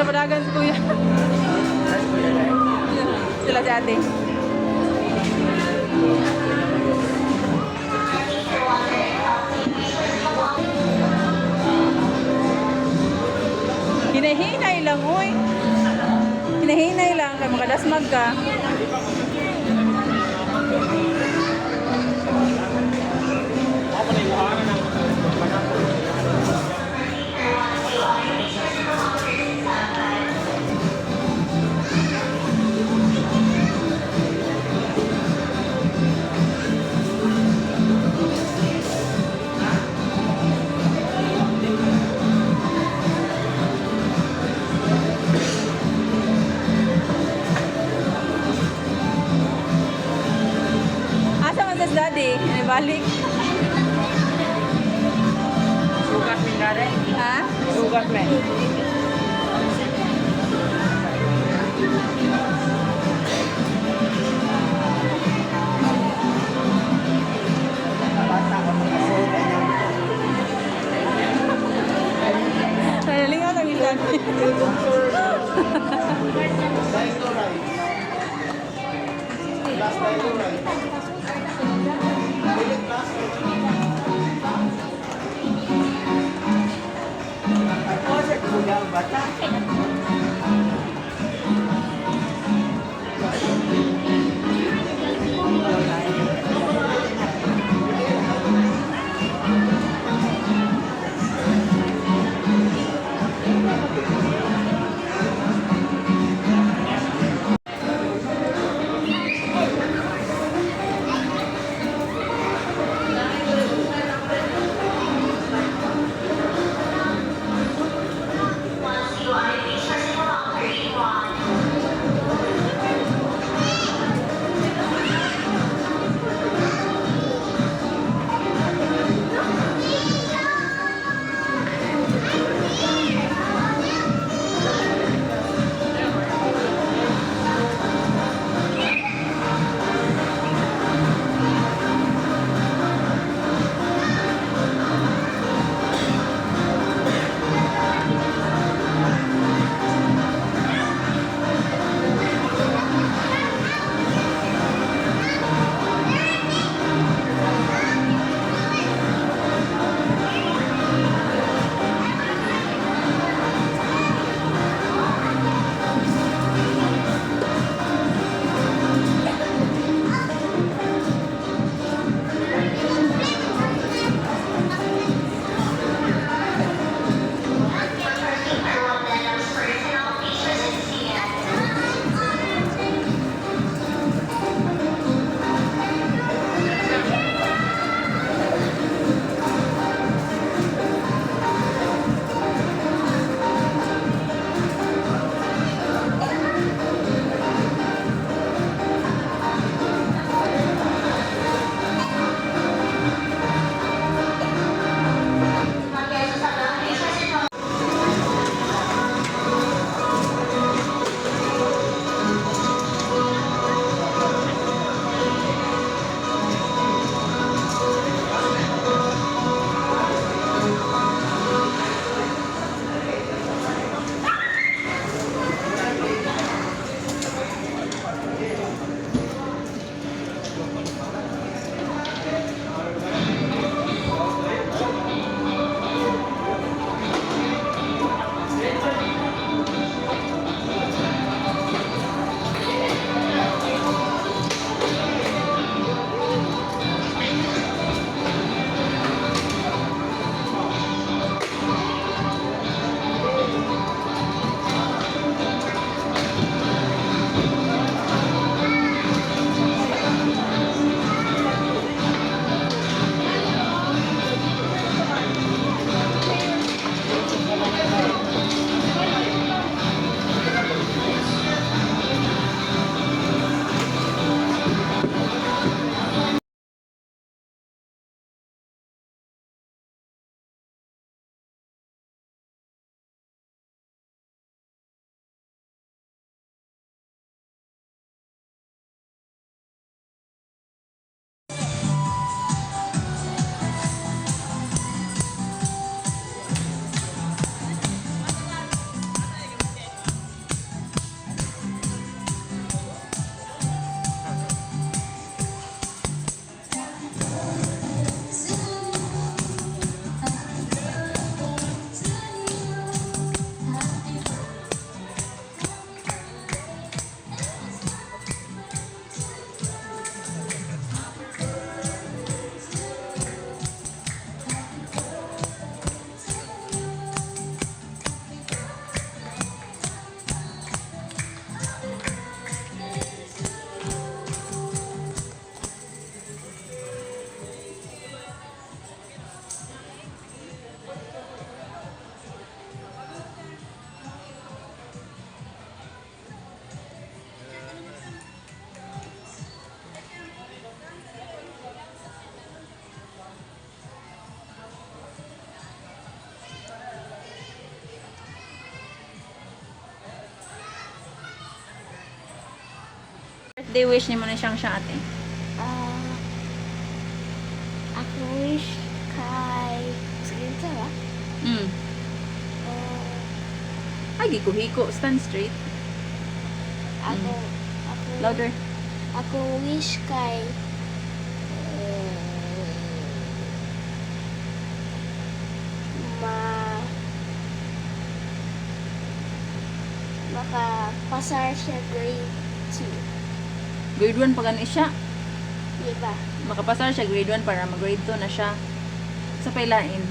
padagan si kuya. Sila si ate. Hinahinay lang, uy. Hinahinay lang, kaya makadasmag ka. Asa man sa daddy? Balik. Sugat min dari. Ha? Sugat min. Nalingaw kami daddy. birthday wish nimo na siyang siya ate. Ako wish kay... Sige ba? Mm. Ay, hiko. Stand straight. Ako... Louder. Ako wish kay... makapasar siya grade 2. Grade 1 pa gani siya. Diba? Makapasar siya grade 1 para mag-grade 2 na siya. Sa pailain.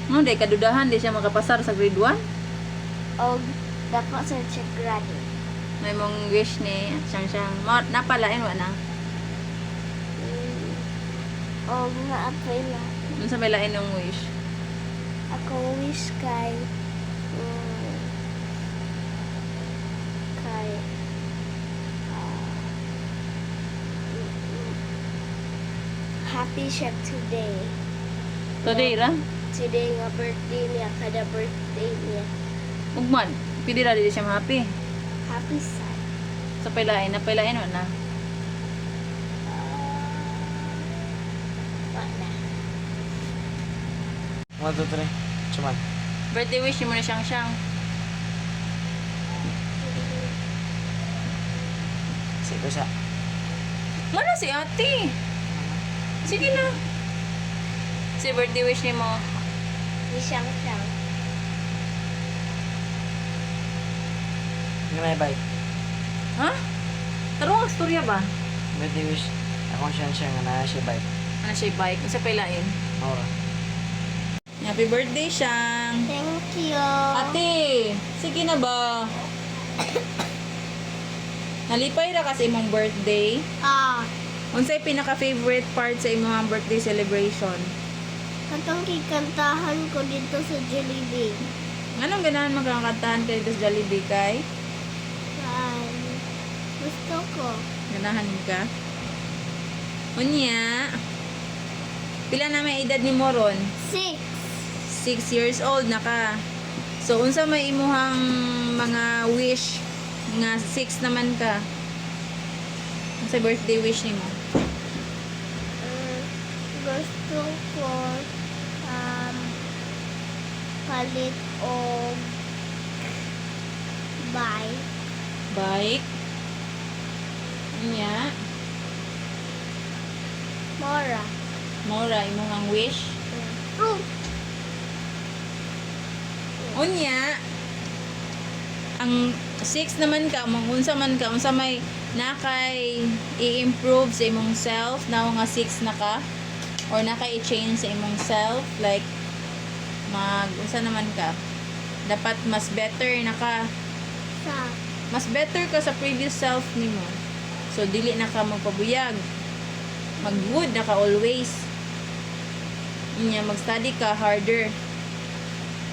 No, day kadudahan di siya makapasar sa grade 1. O dapat sa siya grade. May mong wish ni siyang napalain wa na. O na-apply na. Ano sa pailain yung wish? Ako wish kay kay happy siya today. Today ra? Today nga birthday niya, kada birthday niya. Ugman, pili ra di siya happy. Happy sad. Sa pailain, napailain wa na. Wala. 1, 2, 3. Cuman. Birthday wish mo na siyang. Sige sa. Mana si ate? Sige na. Si birthday wish ni mo. Siyang. Hindi may bike. Ha? Tarong ang storya ba? Birthday wish. Ako siya nga na siya bike. Ano siya bike? Ano siya pailain? Maura. Happy birthday, Siyang! Thank you. Ate! Sige na ba? Nalipay ra kasi imong birthday. Unsay pinaka-favorite part sa imong birthday celebration? Katong kikantahan ko dito sa Jollibee. Anong ganahan magkakantahan kayo sa Jollibee kay? Gusto ko. Ganahan ka? Unya. Pila na may edad ni Moron? 6. 6 years old na ka. So, unsa may imuhang mga wish nga 6 naman ka? Unsa birthday wish nimo? Gusto ko palit og bike. Bike? Unya. Mora imuhang wish? Unya, ang 6 naman ka, unsa may nakay i-improve sa imong self, now nga 6 na ka, or nakay i-change sa imong self, like, unsa naman ka, dapat mas better na ka, mas better ka sa previous self nimo. So, dili na ka magpabuyag, mag-good na ka always. Unya, mag-study ka harder.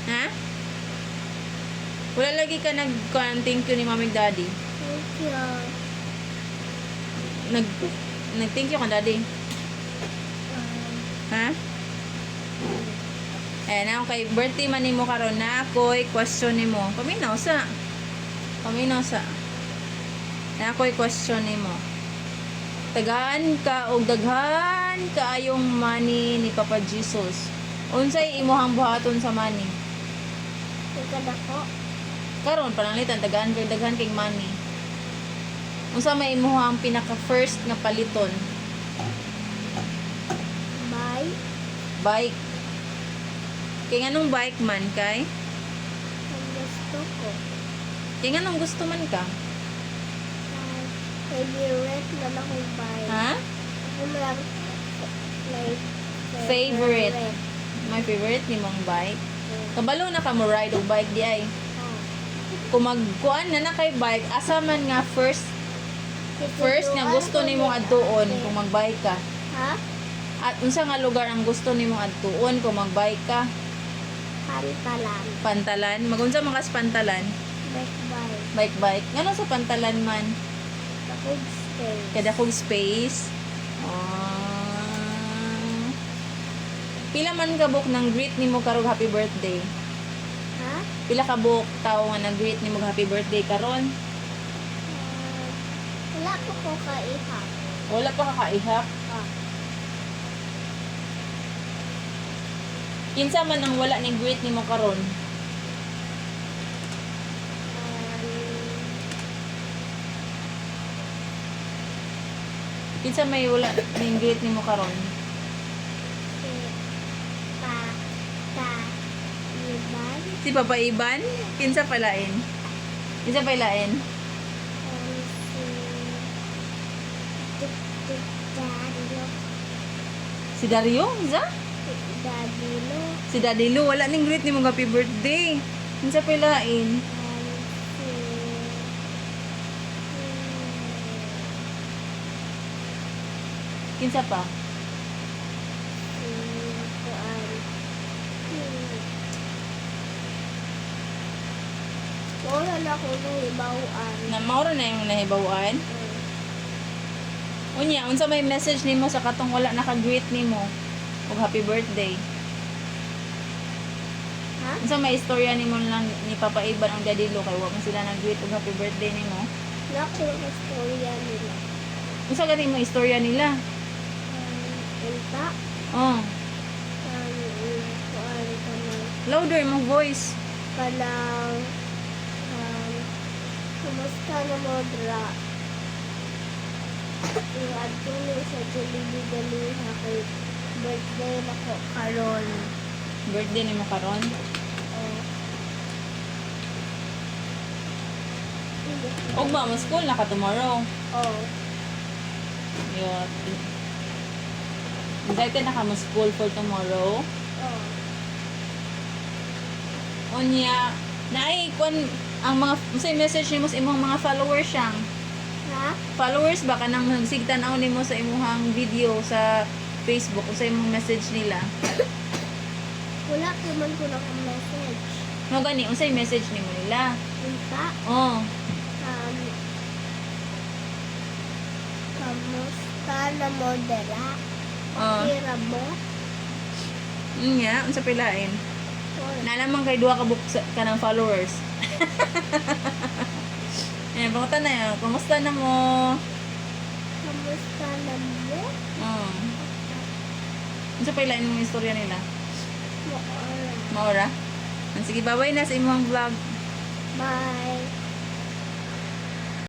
Ha? Wala lagi ka thank you ni Mami Daddy. Thank you. Nag-thank you ka Daddy. Ha? Now kay birthday man nimo karon na ako'y question nimo. Paminaw sa. Na ako'y question nimo. Tagaan ka og daghan kaayong money ni Papa Jesus. Unsay imuhang buhaton sa money? Ikaw ko. Karon pananglitan tagaan kay daghan kay money. Unsa may imuhang pinaka first nga paliton? Bike. Kay nganong bike man kay? Ang gusto ko. Kay nganong gusto man ka? Favorite na akong bike. Ha? Ako lang like Favorite. My favorite ni mong bike. Kabalo na ka mo ride og bike di ay. Kung magkuan na kay bike, asa man nga first nga gusto nimong adtuon kung magbike ka. Ha? At unsa nga lugar ang gusto nimong adtuon kung magbike ka? Pantalan. Pantalan. Magunsa man kas pantalan? Bike. Bike. Ngano sa pantalan man? Takog space. Kada kong space. Pila man kabuk ng greet nimo karong happy birthday? Ha? Pila ka buok tao nga nag-greet nimo happy birthday karon? Wala ko kaihap. Wala pa kakaihap. Ah. Kinsa man ang wala ning greet nimo karon? Kinsa may wala ning greet nimo karon? Iban. Si Papa Iban? Kinsa palain? Kinsa palain? Dadilo. Si Dario? Kinsa? Dadilo. Si Daddy Lou, wala ning greet nimo happy birthday. Kinsa palain? Kinsa pa? Wala na ko nung ibawaan. Na mauro na yung nahibawan. Unya, unsa may message nimo sa katong wala naka-greet nimo og happy birthday? Ha? Unsa may istorya nimo lang ni Papa Iban ang Daddy Lou kay wa man sila nag-greet og happy birthday nimo? Naku ang storya nila. Unsa gani mo istorya nila? Unta. Oh, Kuan ka na. louder mo voice. Kanang kumusta na mo dra? Yung adto ni sa Jollibee Ganiha kay birthday na ko karon. Birthday nimo karon? Og ba mo school na ka tomorrow? Oh. Yun. Excited na ka mo school for tomorrow? Oh. Unya, naay kun ang mga say message nimo sa imong mga followers siyang. Ha? Followers ba kanang nagsigtan-aw nimo sa imong video sa Facebook o sa imong message nila? Wala ko man ko na message. No gani unsay message nimo nila? Unta. Oh, Kamusta na mo dra? oh. Tira mo? Unya, unsa pilain? Nalamang kay duha ka book ka ng followers. Eh, pangutan na yun. Kumusta na mo? Kamusta na mo? Oh. Unsa pilain mong istorya nila? Maora. Maura? Sige, bye-bye na sa imong vlog. Bye.